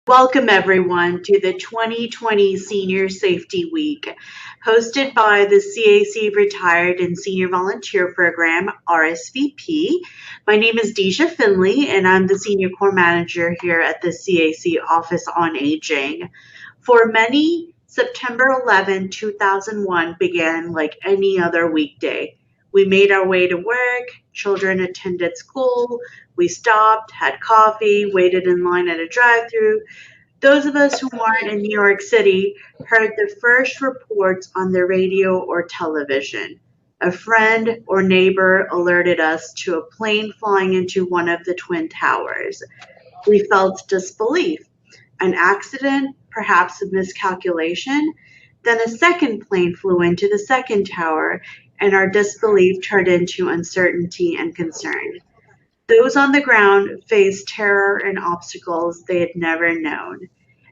Welcome everyone to the 2020 Senior Safety Week, hosted by the CAC Retired and Senior Volunteer Program, RSVP. My name is Deja Finley, and I'm the Senior Corps Manager here at the CAC Office on Aging. For many, September 11, 2001 began like any other weekday. We made our way to work, children attended school, we stopped, had coffee, waited in line at a drive-thru. Those of us who weren't in New York City heard the first reports on the radio or television. A friend or neighbor alerted us to a plane flying into one of the Twin Towers. We felt disbelief. An accident, perhaps a miscalculation. Then a second plane flew into the second tower, and our disbelief turned into uncertainty and concern. Those on the ground faced terror and obstacles they had never known.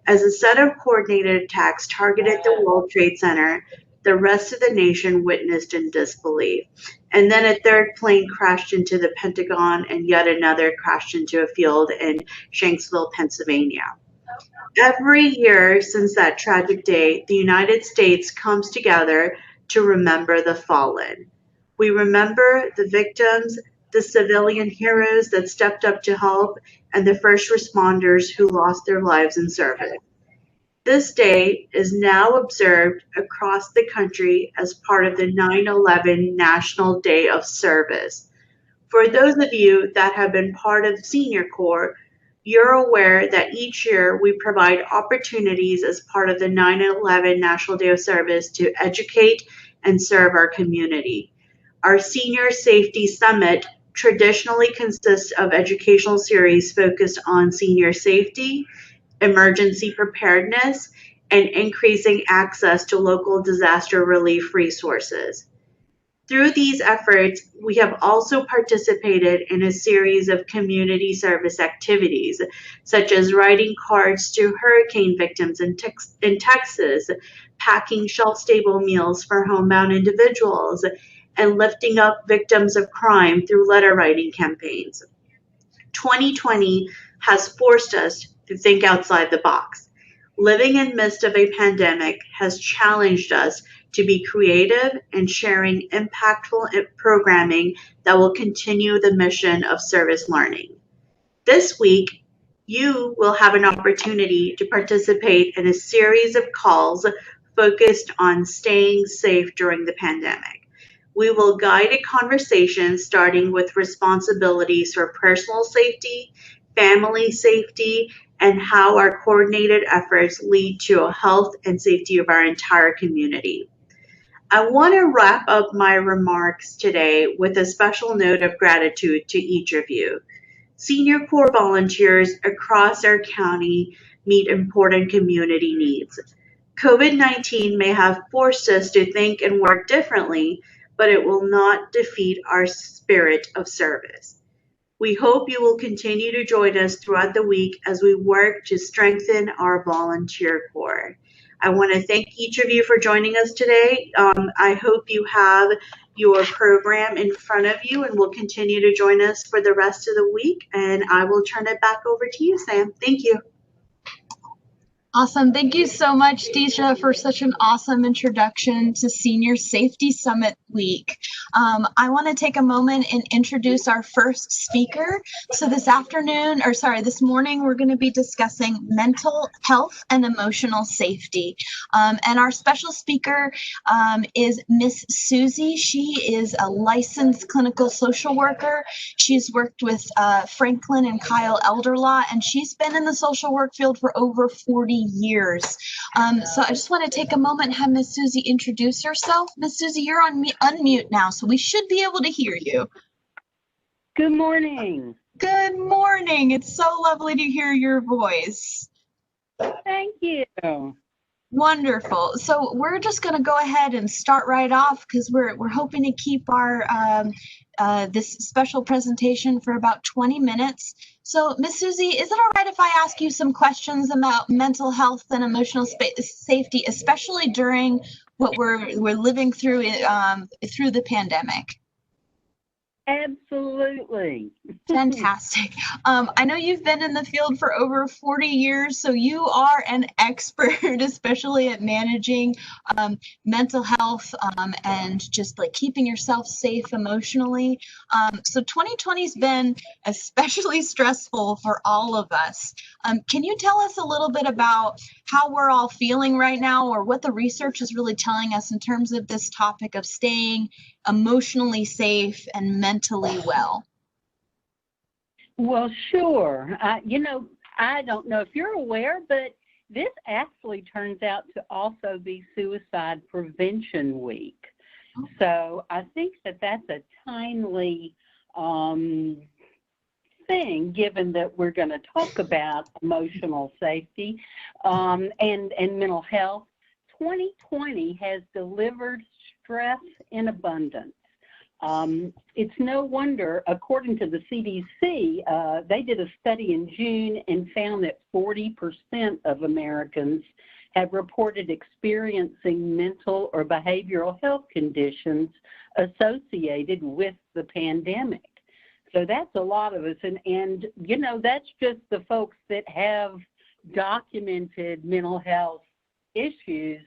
As a set of coordinated attacks targeted the World Trade Center, the rest of the nation witnessed in disbelief. And then a third plane crashed into the Pentagon, and yet another crashed into a field in Shanksville, Pennsylvania. Every year since that tragic day, the United States comes together to remember the fallen. We remember the victims, the civilian heroes that stepped up to help, and the first responders who lost their lives in service. This day is now observed across the country as part of the 9/11 National Day of Service. For those of you that have been part of Senior Corps, you're aware that each year we provide opportunities as part of the 9/11 National Day of Service to educate and serve our community. Our Senior Safety Summit traditionally consists of educational series focused on senior safety, emergency preparedness, and increasing access to local disaster relief resources. Through these efforts, we have also participated in a series of community service activities, such as writing cards to hurricane victims in Texas, packing shelf-stable meals for homebound individuals, and lifting up victims of crime through letter writing campaigns. 2020 has forced us to think outside the box. Living in the midst of a pandemic has challenged us to be creative and sharing impactful programming that will continue the mission of service learning. This week, you will have an opportunity to participate in a series of calls focused on staying safe during the pandemic. We will guide a conversation starting with responsibilities for personal safety, family safety, and how our coordinated efforts lead to a health and safety of our entire community. I want to wrap up my remarks today with a special note of gratitude to each of you. Senior Corps volunteers across our county meet important community needs. COVID-19 may have forced us to think and work differently, but it will not defeat our spirit of service. We hope you will continue to join us throughout the week as we work to strengthen our volunteer corps. I want to thank each of you for joining us today. I hope you have your program in front of you and will continue to join us for the rest of the week. And I will turn it back over to you, Sam. Thank you. Awesome. Thank you so much, Deja, for such an awesome introduction to Senior Safety Summit Week. I want to take a moment and introduce our first speaker. So this morning, we're going to be discussing mental health and emotional safety. And our special speaker is Miss Susie. She is a licensed clinical social worker. She's worked with Franklin and Kyle Elderlaw, and she's been in the social work field for over 40 years. So I just want to take a moment and have Miss Susie introduce herself. Miss Susie, you're on unmute now, so we should be able to hear you. Good morning. Good morning. It's so lovely to hear your voice. Thank you. Wonderful. So we're just going to go ahead and start right off because we're hoping to keep our this special presentation for about 20 minutes. So, Miss Susie, is it all right if I ask you some questions about mental health and emotional safety, especially during what we're living through through the pandemic? Absolutely. Fantastic. I know you've been in the field for over 40 years, so you are an expert, especially at managing mental health and just like keeping yourself safe emotionally. So 2020's been especially stressful for all of us. Can you tell us a little bit about how we're all feeling right now, or what the research is really telling us in terms of this topic of staying emotionally safe and mentally well? Well, sure. I don't know if you're aware, but this actually turns out to also be Suicide Prevention Week. So I think that that's a timely thing, given that we're going to talk about emotional safety and mental health. 2020 has delivered stress in abundance. It's no wonder, according to the CDC, they did a study in June and found that 40% of Americans have reported experiencing mental or behavioral health conditions associated with the pandemic. So that's a lot of us. And you know, that's just the folks that have documented mental health issues.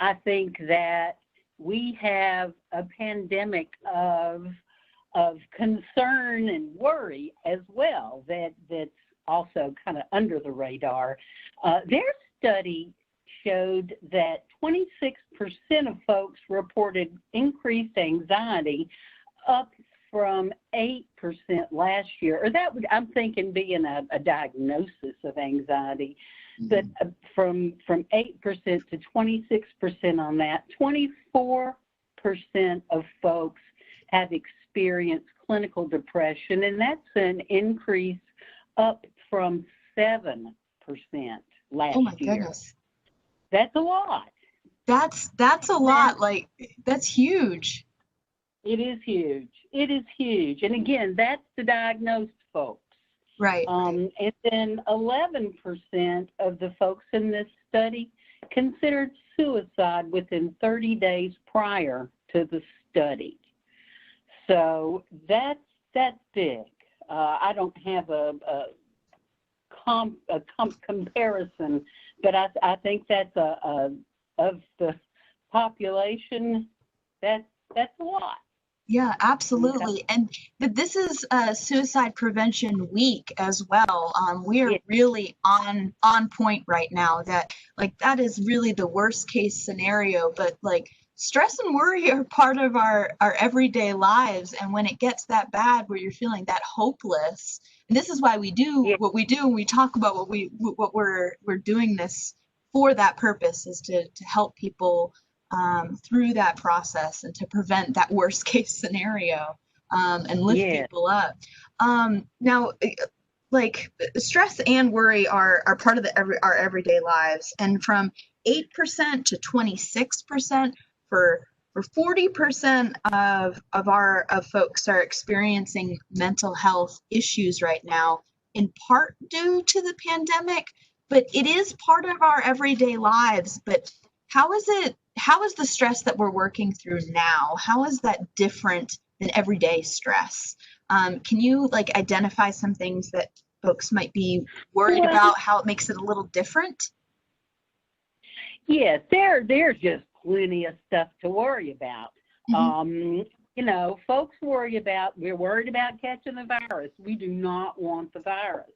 I think that we have a pandemic of concern and worry as well that's also kind of under the radar. Their study showed that 26% of folks reported increased anxiety, up from 8% last year, or that would, I'm thinking, being a diagnosis of anxiety. But from 8% to 26% on that, 24% of folks have experienced clinical depression, and that's an increase up from 7% last year. Oh my goodness. That's a lot. That's a lot. Like, that's huge. It is huge. It is huge. And again, that's the diagnosed folks. Right. And then 11% of the folks in this study considered suicide within 30 days prior to the study. So that's big. I don't have a comparison, but I think that's of the population, that's a lot. Yeah, absolutely. And this is Suicide Prevention Week as well. We are really on point right now. That is really the worst case scenario, but like stress and worry are part of our everyday lives. And when it gets that bad, where you're feeling that hopeless, and this is why we do what we do, and we talk about what we're doing this for, that purpose is to help people through that process and to prevent that worst case scenario and lift people up. Now, like stress and worry are part of our everyday lives, and from 8% to 26% for 40% of folks are experiencing mental health issues right now, in part due to the pandemic, but it is part of our everyday lives. But how is the stress that we're working through now? How is that different than everyday stress? Can you like identify some things that folks might be worried about, how it makes it a little different? Yes, there's just plenty of stuff to worry about. You know, folks we're worried about catching the virus. We do not want the virus.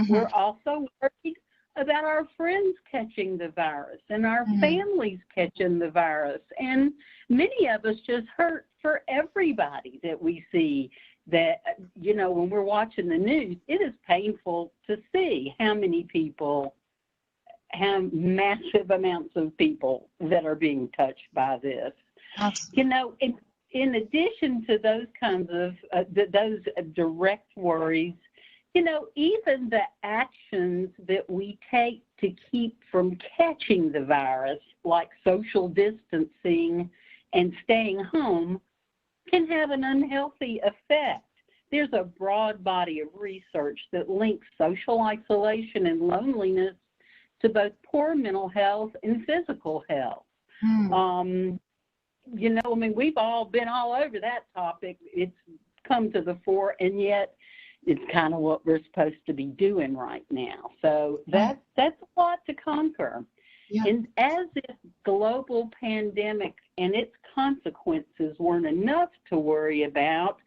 We're also worried about our friends catching the virus and our families catching the virus. And many of us just hurt for everybody that we see. That, you know, when we're watching the news, it is painful to see how many people, how massive amounts of people that are being touched by this. Absolutely. You know, in addition to those kinds of, those direct worries, you know, even the actions that we take to keep from catching the virus, like social distancing and staying home, can have an unhealthy effect. There's a broad body of research that links social isolation and loneliness to both poor mental health and physical health. You know, I mean, we've all been all over that topic. It's come to the fore, and yet it's kind of what we're supposed to be doing right now. So that's a lot to conquer. Yeah. And as if global pandemic and its consequences weren't enough to worry about,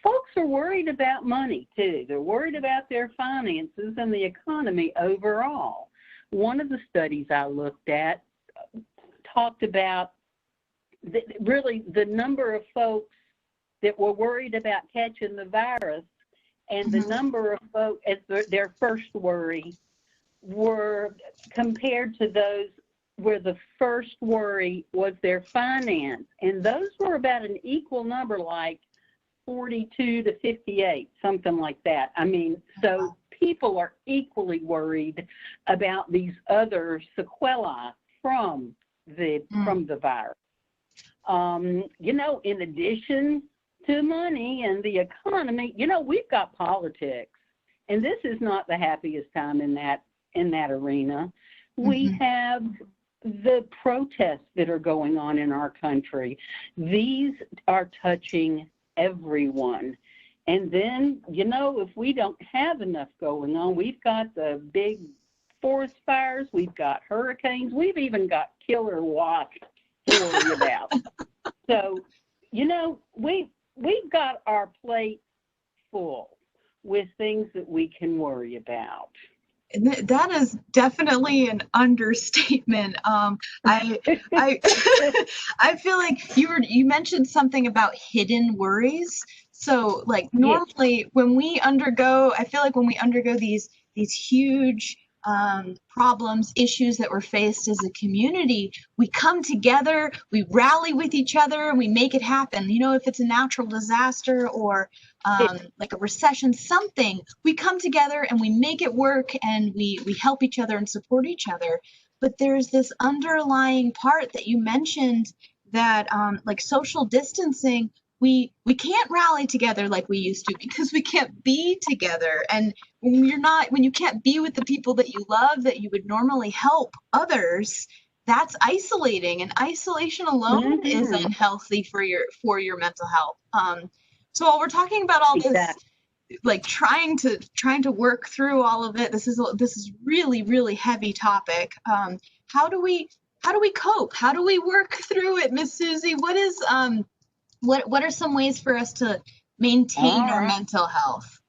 folks are worried about money too. They're worried about their finances and the economy overall. One of the studies I looked at talked about really the number of folks that were worried about catching the virus and the number of folks as their first worry were compared to those where the first worry was their finance. And those were about an equal number, like 42 to 58, something like that. I mean, so people are equally worried about these other sequelae from the virus. You know, in addition to money and the economy, you know, we've got politics, and this is not the happiest time in that arena. We have the protests that are going on in our country. These are touching everyone. And then, you know, if we don't have enough going on, we've got the big forest fires, we've got hurricanes, we've even got killer wasps to worry about. So, you know, we've got our plate full with things that we can worry about. That is definitely an understatement. I I feel like you mentioned something about hidden worries. So like normally when we undergo, I feel like when we undergo these huge problems, issues that we're faced as a community, we come together, we rally with each other, and we make it happen. You know, if it's a natural disaster or like a recession, something, we come together and we make it work, and we help each other and support each other. But there's this underlying part that you mentioned that like social distancing, we can't rally together like we used to because we can't be together. And when you can't be with the people that you love, that you would normally help others, that's isolating, and isolation alone is unhealthy for your mental health. So while we're talking about all this, like trying to work through all of it, this is really, really heavy topic. How do we cope? How do we work through it, Miss Susie? What is what are some ways for us to maintain our mental health?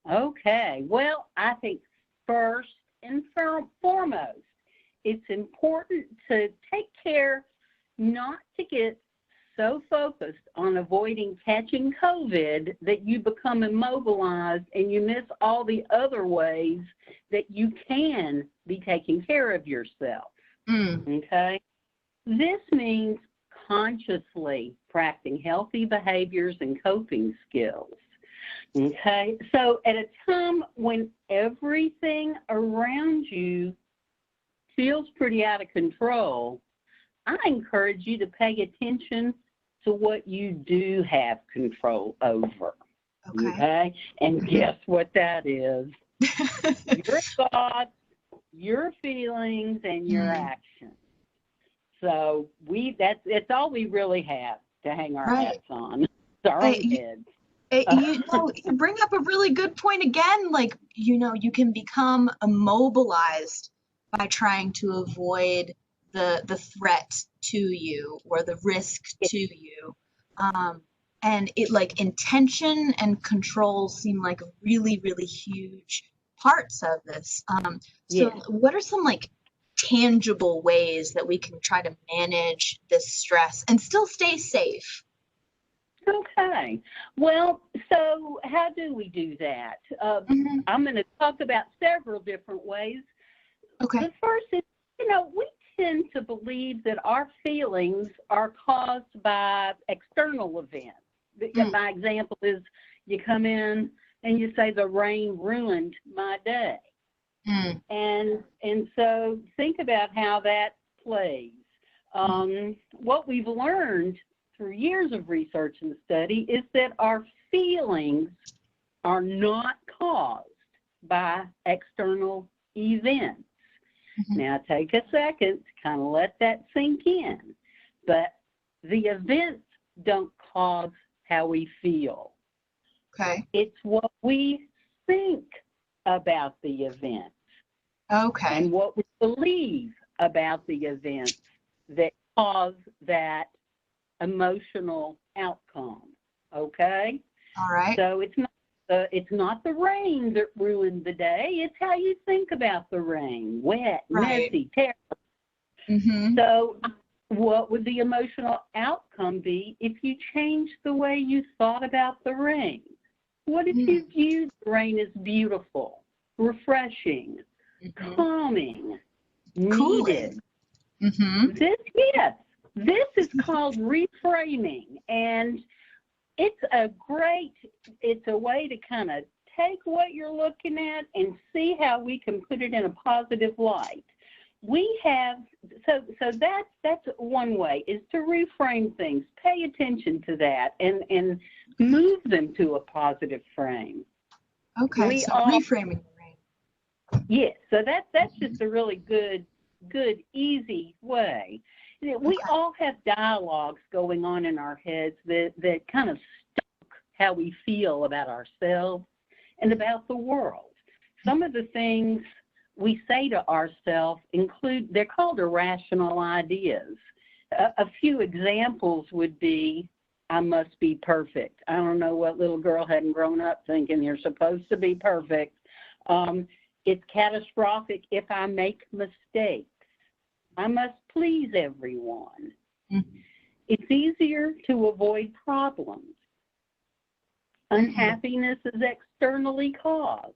Okay, well, I think first and foremost, it's important to take care not to get so focused on avoiding catching COVID that you become immobilized and you miss all the other ways that you can be taking care of yourself. Okay? This means consciously practicing healthy behaviors and coping skills. Okay? So at a time when everything around you feels pretty out of control, I encourage you to pay attention to what you do have control over. Okay? And guess what that is? Your thoughts, your feelings, and your actions. So that's all we really have to hang our hats on. It's our own heads. You bring up a really good point again. Like, you know, you can become immobilized by trying to avoid the threat to you or the risk to you. And it, like, intention and control seem like really, really huge parts of this. So what are some like tangible ways that we can try to manage this stress and still stay safe? Okay. Well, so how do we do that? I'm going to talk about several different ways. Okay. The first is, you know, we tend to believe that our feelings are caused by external events. My example is you come in and you say the rain ruined my day. And so think about how that plays. What we've learned through years of research and study is that our feelings are not caused by external events. Now take a second to kind of let that sink in. But the events don't cause how we feel. Okay. It's what we think about the event. Okay. And what we believe about the events that cause that emotional outcome. Okay? All right. So it's not the rain that ruined the day. It's how you think about the rain. Wet, Right. messy, terrible. Mm-hmm. So what would the emotional outcome be if you changed the way you thought about the rain? What if you viewed the rain as beautiful, refreshing, calming, needed? Mm-hmm. This is called reframing, and it's a way to kind of take what you're looking at and see how we can put it in a positive light. So that's one way, is to reframe things, pay attention to that, and move them to a positive frame. Okay, so reframing the rain. Yes, so that's just a really good, easy way. We all have dialogues going on in our heads that kind of stoke how we feel about ourselves and about the world. Some of the things we say to ourselves they're called irrational ideas. A few examples would be, I must be perfect. I don't know what little girl hadn't grown up thinking you're supposed to be perfect. It's catastrophic if I make mistakes. I must please everyone. Mm-hmm. It's easier to avoid problems. Unhappiness is externally caused.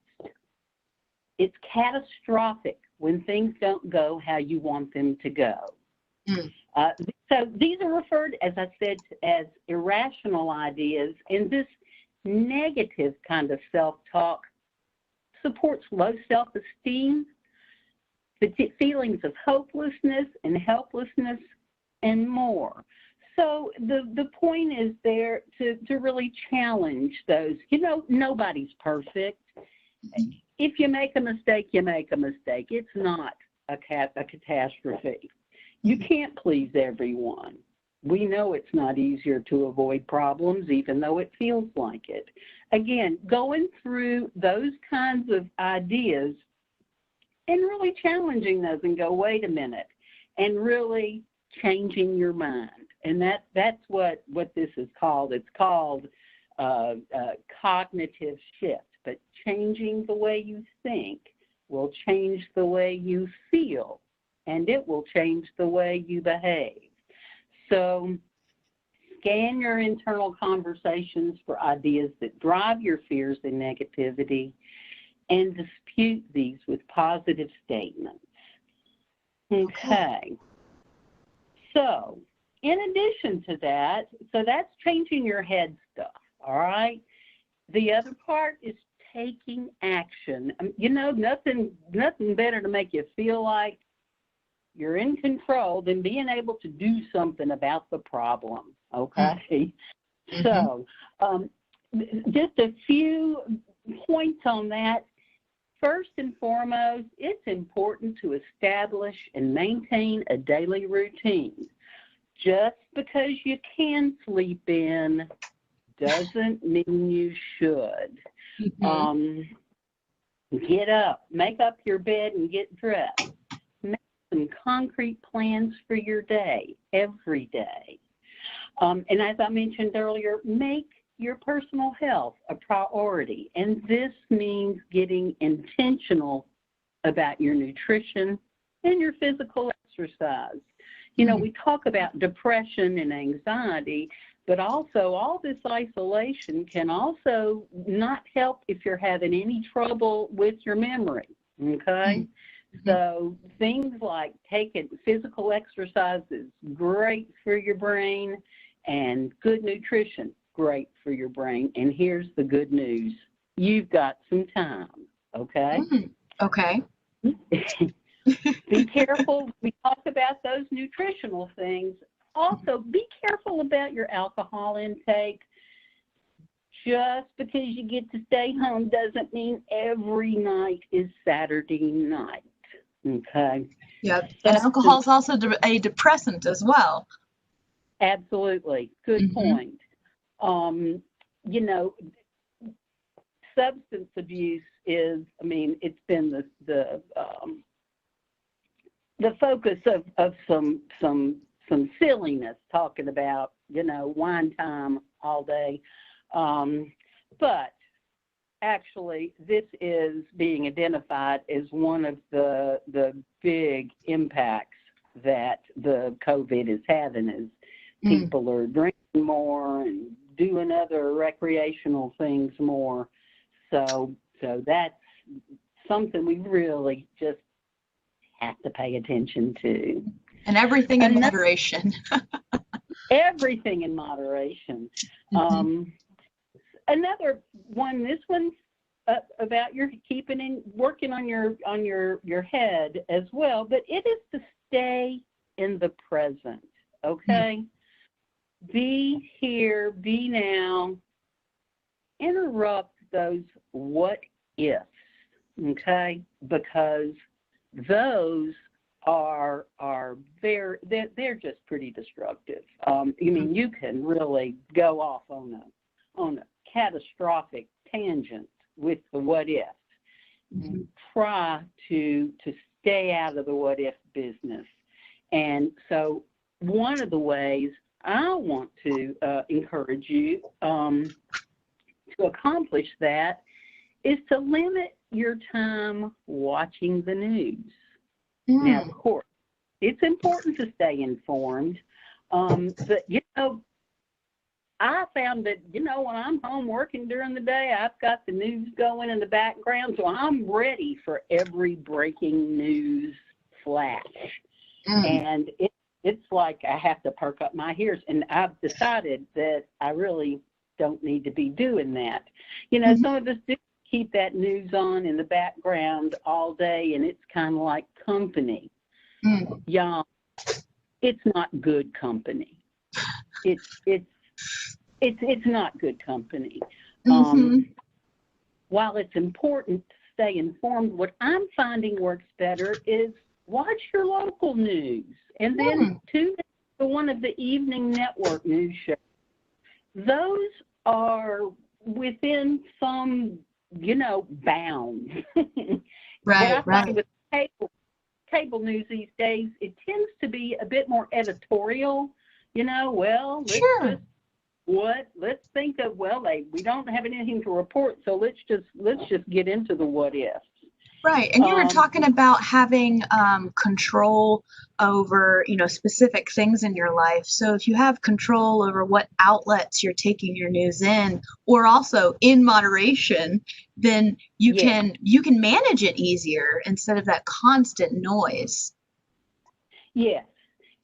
It's catastrophic when things don't go how you want them to go. So these are referred, as I said, as irrational ideas, and this negative kind of self-talk supports low self-esteem, the feelings of hopelessness and helplessness, and more. So the point is there to really challenge those. Nobody's perfect. If you make a mistake, you make a mistake. It's not a catastrophe. You can't please everyone. We know it's not easier to avoid problems, even though it feels like it. Again, going through those kinds of ideas and really challenging those and go, wait a minute, and really changing your mind. And that's what this is called. It's called cognitive shift. But changing the way you think will change the way you feel, and it will change the way you behave. So scan your internal conversations for ideas that drive your fears and negativity, and dispute these with positive statements. Okay. So in addition to that, so that's changing your head stuff, all right? The other part is taking action. Nothing better to make you feel like you're in control than being able to do something about the problem, okay? Mm-hmm. So just a few points on that. First and foremost, it's important to establish and maintain a daily routine. Just because you can sleep in doesn't mean you should. Mm-hmm. Get up, make up your bed and get dressed. Make some concrete plans for your day, every day. And as I mentioned earlier, make your personal health a priority. And this means getting intentional about your nutrition and your physical exercise. We talk about depression and anxiety, but also all this isolation can also not help if you're having any trouble with your memory, okay? Mm-hmm. So things like taking physical exercise is great for your brain, and good nutrition, great for your brain. And here's the good news. You've got some time, okay? Mm-hmm. Okay. Be careful. We talk about those nutritional things. Also, be careful about your alcohol intake. Just because you get to stay home doesn't mean every night is Saturday night, okay? Yep, and alcohol is also a depressant as well. Absolutely. Good point. substance abuse is, I mean, it's been the focus of some silliness, talking about, you know, wine time all day. But actually, this is being identified as one of the big impacts that the COVID is having, is people are drinking more and doing other recreational things more. So that's something we really just have to pay attention to. And everything in moderation. Everything in moderation. Another one, this one's about your working on your head as well, but it is to stay in the present, okay? Be here, be now. Interrupt those what ifs, okay? Because those are they're just pretty destructive. I mean, you can really go off on a catastrophic tangent with the what if. Try to stay out of the what if business. And so one of the ways I want to encourage you to accomplish that is to limit your time watching the news. Now, of course, it's important to stay informed, but, you know, I found that, you know, when I'm home working during the day, I've got the news going in the background, so I'm ready for every breaking news flash. And it's like I have to perk up my ears, and I've decided that I really don't need to be doing that. You know, some of us do keep that news on in the background all day, and it's kind of like company. Y'all, it's not good company. It's not good company. While it's important to stay informed, what I'm finding works better is watch your local news, and then tune into one of the evening network news shows. Those are within some, you know, bounds. Right. With cable news these days, it tends to be a bit more editorial. You know, well, let's think of, well, we don't have anything to report, so let's just get into the what ifs. Right, and you were talking about having control over, you know, specific things in your life. So if you have control over what outlets you're taking your news in, or also in moderation, then you can manage it easier instead of that constant noise. Yes,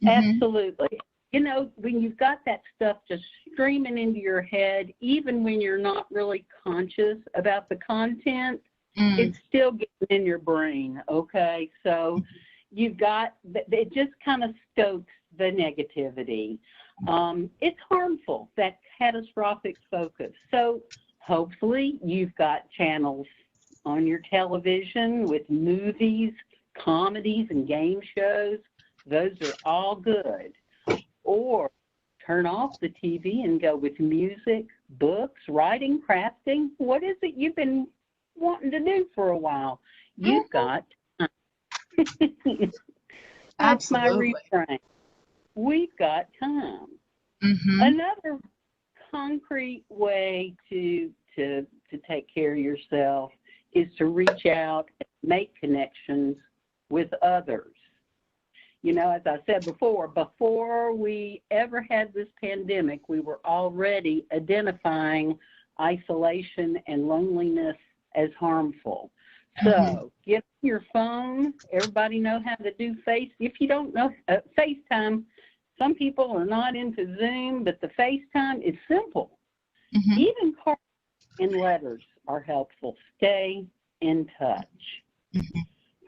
absolutely. You know, when you've got that stuff just streaming into your head, even when you're not really conscious about the content, it's still getting in your brain, okay? So you've got, it just kind of stokes the negativity. It's harmful, that catastrophic focus. So hopefully you've got channels on your television with movies, comedies, and game shows. Those are all good. Or turn off the TV and go with music, books, writing, crafting. What is it you've been wanting to do for a while? You've got time. That's my refrain. We've got time. Another concrete way to take care of yourself is to reach out and make connections with others. You know, as I said before we ever had this pandemic, we were already identifying isolation and loneliness as harmful. So get your phone. Everybody know how to do if you don't know FaceTime, some people are not into Zoom, but the FaceTime is simple. Even cards and letters are helpful. Stay in touch.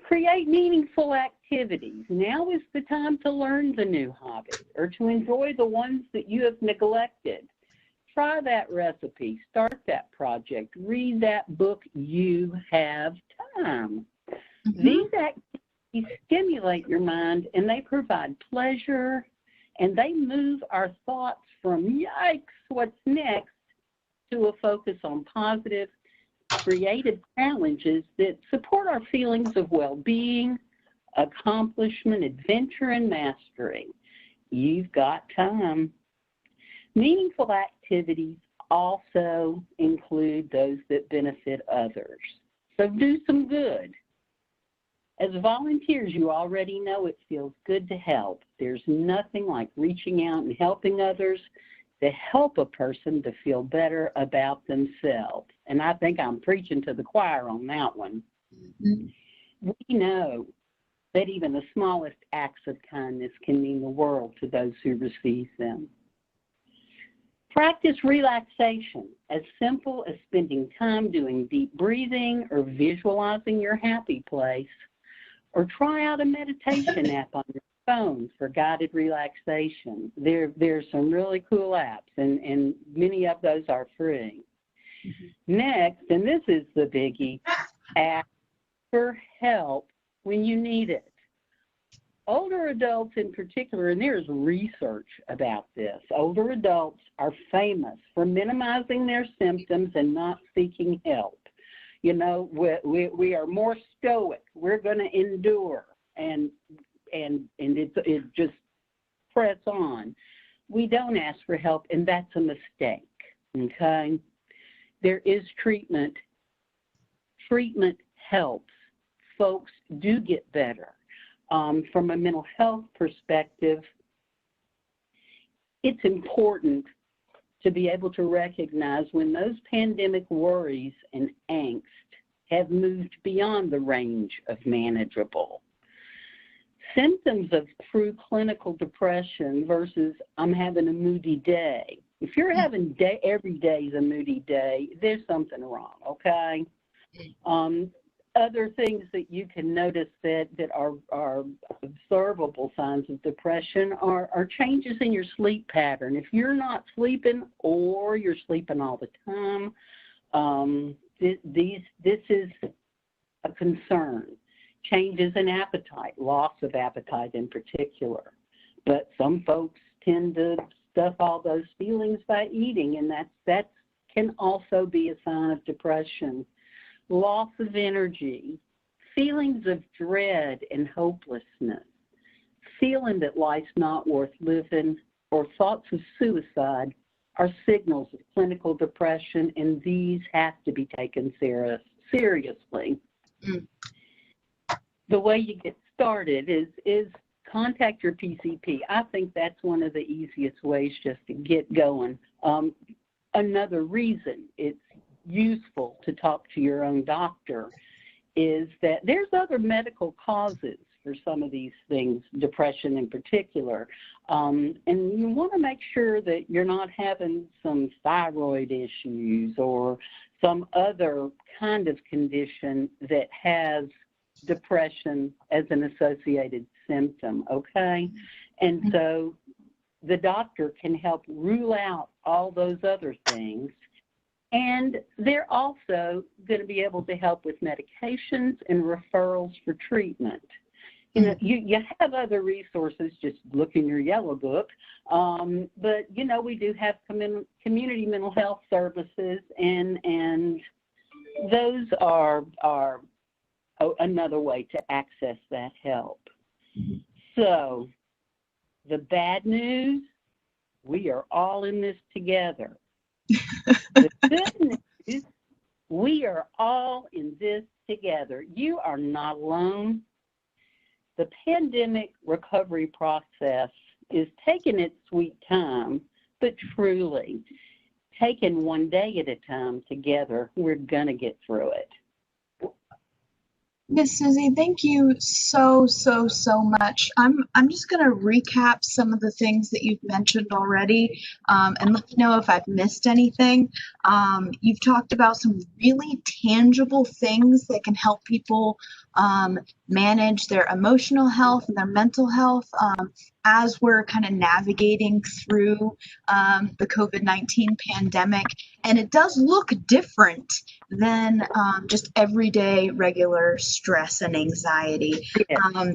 Create meaningful activities. Now is the time to learn the new hobby or to enjoy the ones that you have neglected. Try that recipe, start that project, read that book. You have time. These activities stimulate your mind, and they provide pleasure, and they move our thoughts from yikes, what's next, to a focus on positive, created challenges that support our feelings of well-being, accomplishment, adventure, and mastery. You've got time. Meaningful activities also include those that benefit others. So do some good. As volunteers, you already know it feels good to help. There's nothing like reaching out and helping others to help a person to feel better about themselves. And I think I'm preaching to the choir on that one. Mm-hmm. We know that even the smallest acts of kindness can mean the world to those who receive them. Practice relaxation, as simple as spending time doing deep breathing or visualizing your happy place, or try out a meditation app on your phone for guided relaxation. There's some really cool apps, and many of those are free. Mm-hmm. Next, and this is the biggie, ask for help when you need it. Older adults in particular, and there's research about this, older adults are famous for minimizing their symptoms and not seeking help. You know, we are more stoic. We're going to endure and it just press on. We don't ask for help, and that's a mistake, okay? There is treatment. Treatment helps. Folks do get better. From a mental health perspective, it's important to be able to recognize when those pandemic worries and angst have moved beyond the range of manageable. Symptoms of true clinical depression versus I'm having a moody day. If you're having every day is a moody day, there's something wrong, okay? Other things that you can notice that are observable signs of depression are changes in your sleep pattern. If you're not sleeping or you're sleeping all the time, this is a concern. Changes in appetite, loss of appetite in particular. But some folks tend to stuff all those feelings by eating, and that can also be a sign of depression. Loss of energy, feelings of dread and hopelessness, feeling that life's not worth living, or thoughts of suicide are signals of clinical depression, and these have to be taken seriously. Mm. The way you get started is contact your PCP. I think that's one of the easiest ways just to get going. Another reason it's useful to talk to your own doctor is that there's other medical causes for some of these things, depression in particular, and you want to make sure that you're not having some thyroid issues or some other kind of condition that has depression as an associated symptom, okay? And so the doctor can help rule out all those other things. And they're also going to be able to help with medications and referrals for treatment. You know, you have other resources, just look in your yellow book. But, you know, we do have community mental health services, and those are another way to access that help. Mm-hmm. So the bad news, we are all in this together. The good news, we are all in this together. You are not alone. The pandemic recovery process is taking its sweet time, but truly, taking one day at a time together, we're going to get through it. Miss Susie, thank you so much. I'm just going to recap some of the things that you've mentioned already, and let me know if I've missed anything. You've talked about some really tangible things that can help people manage their emotional health and their mental health as we're kind of navigating through the COVID-19 pandemic. And it does look different than just everyday regular stress and anxiety. Yeah.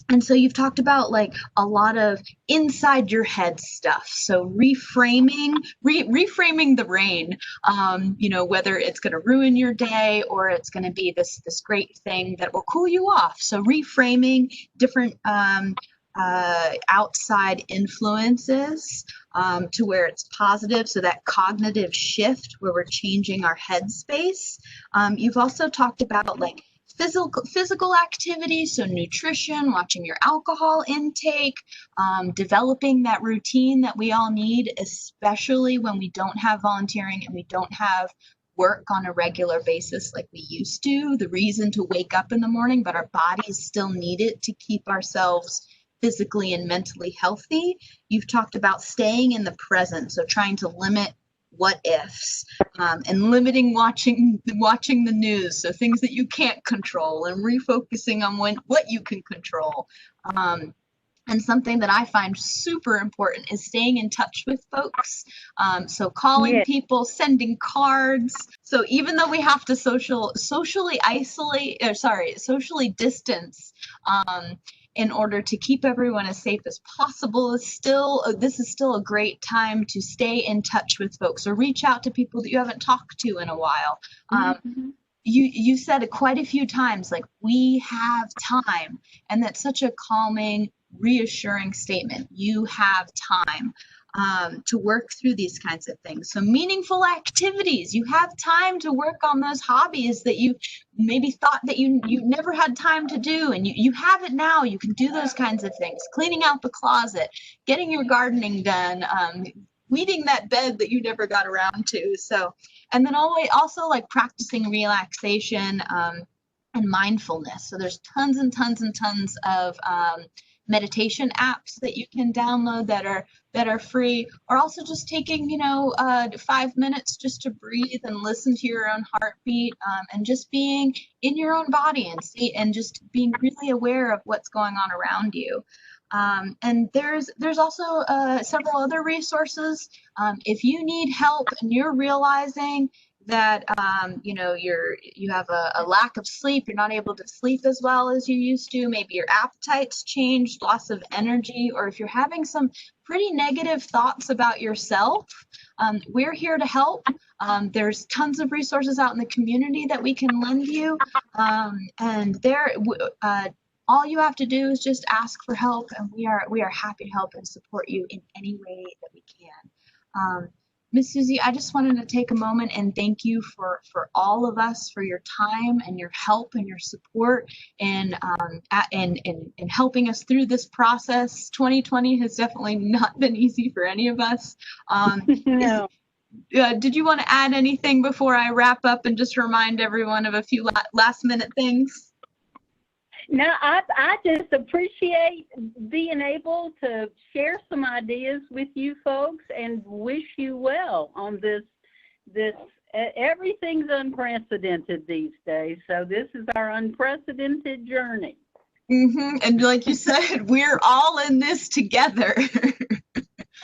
And so you've talked about like a lot of inside your head stuff. So reframing the rain, you know, whether it's going to ruin your day or it's going to be this great thing that will cool you off. So reframing different outside influences to where it's positive. So that cognitive shift where we're changing our headspace. You've also talked about like physical activity, so nutrition, watching your alcohol intake, developing that routine that we all need, especially when we don't have volunteering and we don't have work on a regular basis like we used to. The reason to wake up in the morning, but our bodies still need it to keep ourselves physically and mentally healthy. You've talked about staying in the present, so trying to limit what ifs, and limiting watching the news, so things that you can't control, and refocusing on what you can control. And something that I find super important is staying in touch with folks. So calling people, sending cards. So even though we have to socially distance, in order to keep everyone as safe as possible, this is still a great time to stay in touch with folks or reach out to people that you haven't talked to in a while. You said it quite a few times, like, we have time, and that's such a calming, reassuring statement. You have time to work through these kinds of things. So meaningful activities, you have time to work on those hobbies that you maybe thought that you never had time to do, and you have it now. You can do those kinds of things. Cleaning out the closet, getting your gardening done, weeding that bed that you never got around to. So, and then also like practicing relaxation and mindfulness. So there's tons and tons and tons of meditation apps that you can download that are free, or also just taking 5 minutes just to breathe and listen to your own heartbeat, and just being in your own body and just being really aware of what's going on around you. And there's also several other resources. If you need help and you're realizing that you have a lack of sleep, you're not able to sleep as well as you used to, maybe your appetite's changed, loss of energy, or if you're having some pretty negative thoughts about yourself, we're here to help. There's tons of resources out in the community that we can lend you, and all you have to do is just ask for help, and we are happy to help and support you in any way that we can. Miss Susie, I just wanted to take a moment and thank you for all of us, for your time and your help and your support and helping us through this process. 2020 has definitely not been easy for any of us. No. Did you want to add anything before I wrap up and just remind everyone of a few last minute things? No, I just appreciate being able to share some ideas with you folks and wish you well on this. Everything's unprecedented these days, so this is our unprecedented journey. And like you said, we're all in this together.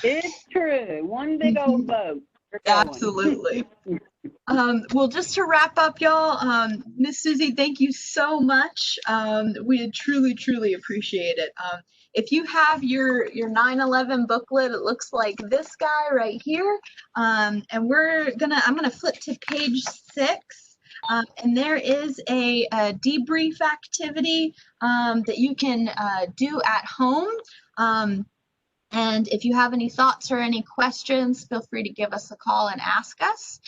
It's true. One big old boat. Absolutely. Well, just to wrap up, y'all, Miss Susie, thank you so much. We truly, truly appreciate it. If you have your 9/11 booklet, it looks like this guy right here. And I'm gonna flip to page 6. And there is a debrief activity that you can do at home. And if you have any thoughts or any questions, feel free to give us a call and ask us.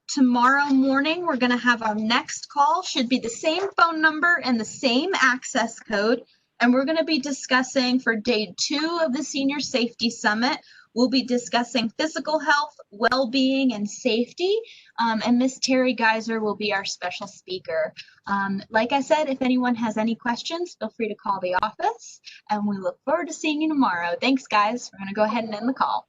Tomorrow morning, we're going to have our next call. Should be the same phone number and the same access code. And we're going to be discussing for day 2 of the Senior Safety Summit. We'll be discussing physical health, well-being, and safety. And Miss Terry Geiser will be our special speaker. Like I said, if anyone has any questions, feel free to call the office. And we look forward to seeing you tomorrow. Thanks, guys. We're going to go ahead and end the call.